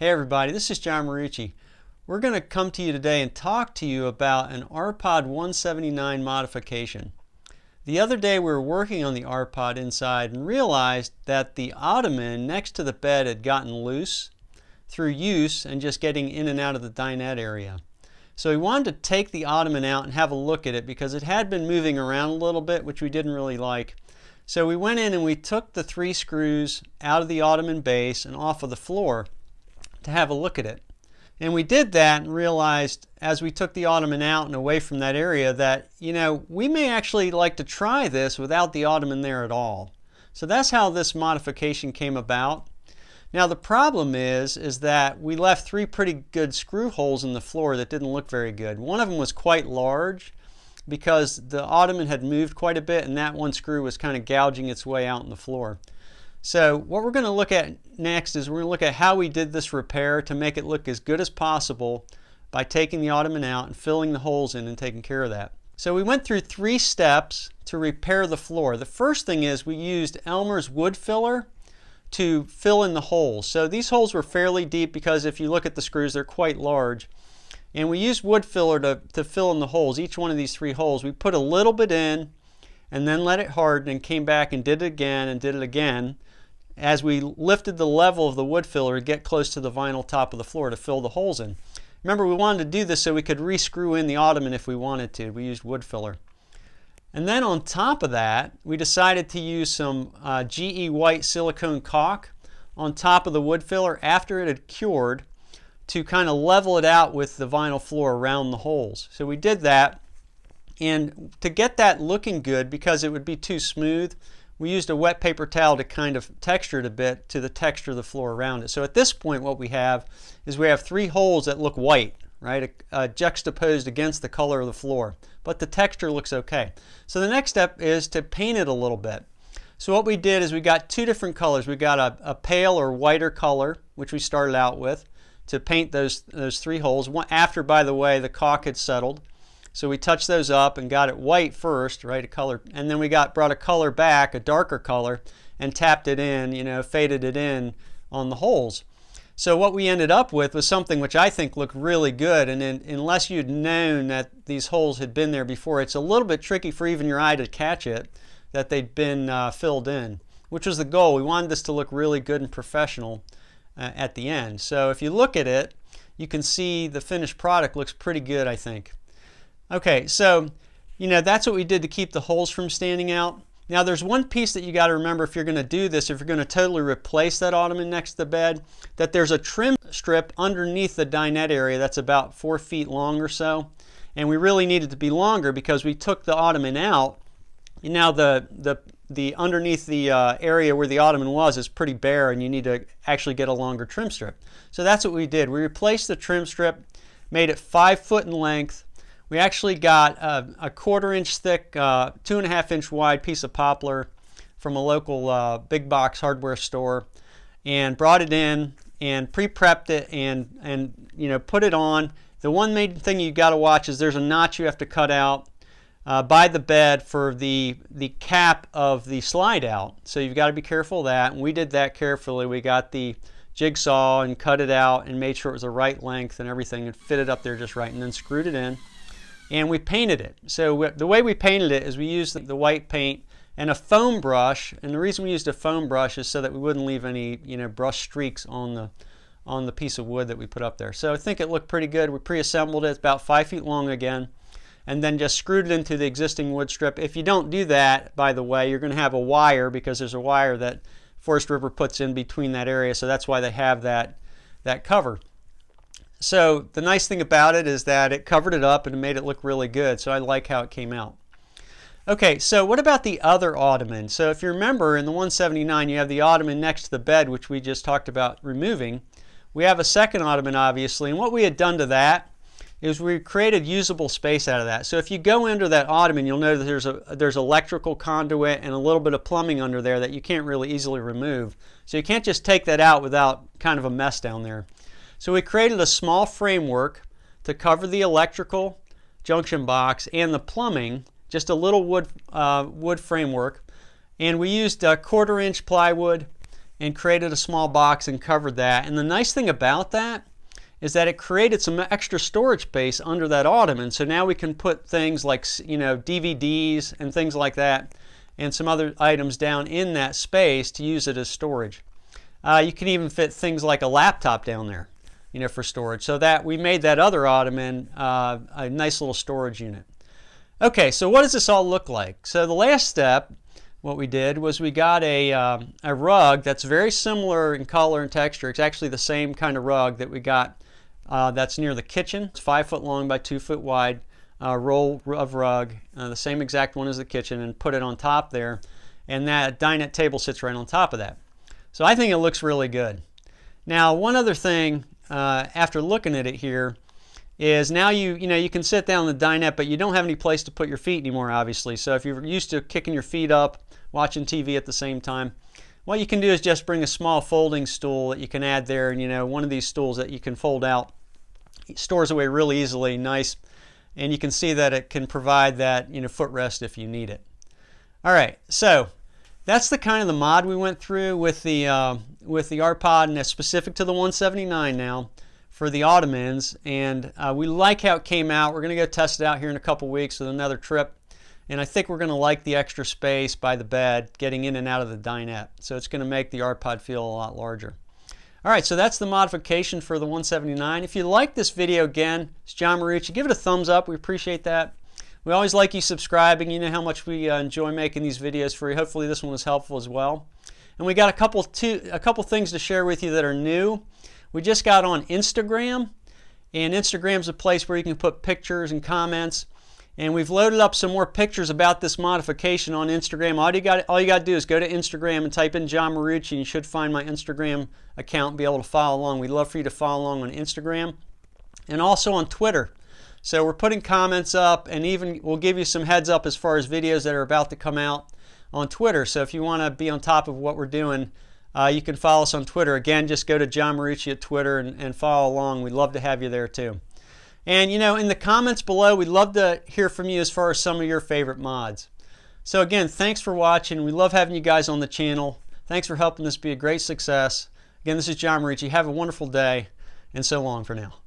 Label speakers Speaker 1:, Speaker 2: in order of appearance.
Speaker 1: Hey everybody, this is John Marucci. We're going to come to you today and talk to you about an RPod 179 modification. The other day we were working on the RPod inside and realized that the ottoman next to the bed had gotten loose through use and just getting in and out of the dinette area. So we wanted to take the ottoman out and have a look at it because it had been moving around a little bit, which we didn't really like. So we went in and we took the 3 screws out of the ottoman base and off of the floor to have a look at it. And we did that and realized as we took the ottoman out and away from that area that, we may actually like to try this without the ottoman there at all. So that's how this modification came about. Now the problem is that we left 3 pretty good screw holes in the floor that didn't look very good. One of them was quite large because the ottoman had moved quite a bit and that one screw was kind of gouging its way out in the floor. So what we're going to look at next is we're going to look at how we did this repair to make it look as good as possible by taking the ottoman out and filling the holes in and taking care of that. So we went through 3 steps to repair the floor. The first thing is we used Elmer's wood filler to fill in the holes. So these holes were fairly deep because if you look at the screws, they're quite large. And we used wood filler to fill in the holes, each one of these 3 holes. We put a little bit in and then let it harden and came back and did it again and did it again. As we lifted the level of the wood filler to get close to the vinyl top of the floor to fill the holes in. Remember, we wanted to do this so we could re-screw in the ottoman if we wanted to. We used wood filler. And then on top of that, we decided to use some GE white silicone caulk on top of the wood filler after it had cured to kind of level it out with the vinyl floor around the holes. So we did that, and to get that looking good, because it would be too smooth, we used a wet paper towel to kind of texture it a bit to the texture of the floor around it. So at this point what we have is we have 3 holes that look white, right, juxtaposed against the color of the floor. But the texture looks okay. So the next step is to paint it a little bit. So what we did is we got 2 different colors. We got a pale or whiter color, which we started out with, to paint those 3 holes. After, by the way, the caulk had settled. So we touched those up and got it white first, right, a color, and then we brought a color back, a darker color, and tapped it in, faded it in on the holes. So what we ended up with was something which I think looked really good, and unless you'd known that these holes had been there before, it's a little bit tricky for even your eye to catch it, that they'd been filled in, which was the goal. We wanted this to look really good and professional at the end. So if you look at it, you can see the finished product looks pretty good, I think. Okay, so that's what we did to keep the holes from standing out. Now there's one piece that you got to remember if you're going to do this, if you're going to totally replace that ottoman next to the bed, that there's a trim strip underneath the dinette area that's about 4 feet long or so. And we really need it to be longer because we took the ottoman out, and now the underneath the area where the ottoman was is pretty bare, and you need to actually get a longer trim strip. So that's what we did. We replaced the trim strip, made it 5 foot in length. We actually got a 1/4 inch thick, 2.5 inch wide piece of poplar from a local big box hardware store, and brought it in and pre-prepped it and put it on. The one main thing you got to watch is there's a notch you have to cut out by the bed for the cap of the slide out. So you've got to be careful of that, and we did that carefully. We got the jigsaw and cut it out and made sure it was the right length and everything and fit it up there just right, and then screwed it in. And we painted it. So the way we painted it is we used the white paint and a foam brush. And the reason we used a foam brush is so that we wouldn't leave any brush streaks on the piece of wood that we put up there. So I think it looked pretty good. We pre-assembled it. It's about 5 feet long again. And then just screwed it into the existing wood strip. If you don't do that, by the way, you're going to have a wire, because there's a wire that Forest River puts in between that area. So that's why they have that cover. So the nice thing about it is that it covered it up and it made it look really good. So I like how it came out. Okay, so what about the other ottoman? So if you remember, in the 179 you have the ottoman next to the bed, which we just talked about removing. We have a second ottoman, obviously, and what we had done to that is we created usable space out of that. So if you go under that ottoman, you'll know that there's electrical conduit and a little bit of plumbing under there that you can't really easily remove. So you can't just take that out without kind of a mess down there. So we created a small framework to cover the electrical junction box and the plumbing, just a little wood framework, and we used a 1/4 inch plywood and created a small box and covered that. And the nice thing about that is that it created some extra storage space under that ottoman. So now we can put things like, you know, DVDs and things like that, and some other items down in that space to use it as storage. You can even fit things like a laptop down there, you know, for storage. So that we made that other ottoman a nice little storage unit. Okay, so what does this all look like? So the last step, what we did was we got a rug that's very similar in color and texture. It's actually the same kind of rug that we got that's near the kitchen. It's 5 foot long by 2 foot wide roll of rug, the same exact one as the kitchen, and put it on top there. And that dinette table sits right on top of that. So I think it looks really good. Now, one other thing after looking at it here is now you can sit down on the dinette, but you don't have any place to put your feet anymore, obviously. So if you're used to kicking your feet up, watching TV at the same time, what you can do is just bring a small folding stool that you can add there, and, you know, one of these stools that you can fold out. It stores away really easily, nice, and you can see that it can provide that, you know, footrest if you need it. All right, so that's the kind of the mod we went through with the ARPod, and it's specific to the 179 now for the Ottomans, and we like how it came out. We're going to go test it out here in a couple weeks with another trip, and I think we're going to like the extra space by the bed getting in and out of the dinette. So it's going to make the ARPod feel a lot larger. All right, so that's the modification for the 179. If you like this video, again, it's John Marucci. Give it a thumbs up. We appreciate that. We always like you subscribing. You know how much we enjoy making these videos for you. Hopefully this one was helpful as well. And we got a couple things to share with you that are new. We just got on Instagram, and Instagram's a place where you can put pictures and comments. And we've loaded up some more pictures about this modification on Instagram. All you got to do is go to Instagram and type in John Marucci, and you should find my Instagram account and be able to follow along. We'd love for you to follow along on Instagram and also on Twitter. So we're putting comments up, and even we'll give you some heads up as far as videos that are about to come out on Twitter. So if you want to be on top of what we're doing, you can follow us on Twitter. Again, just go to John Marucci at Twitter and follow along. We'd love to have you there too. And, you know, in the comments below, we'd love to hear from you as far as some of your favorite mods. So again, thanks for watching. We love having you guys on the channel. Thanks for helping this be a great success. Again, this is John Marucci. Have a wonderful day, and so long for now.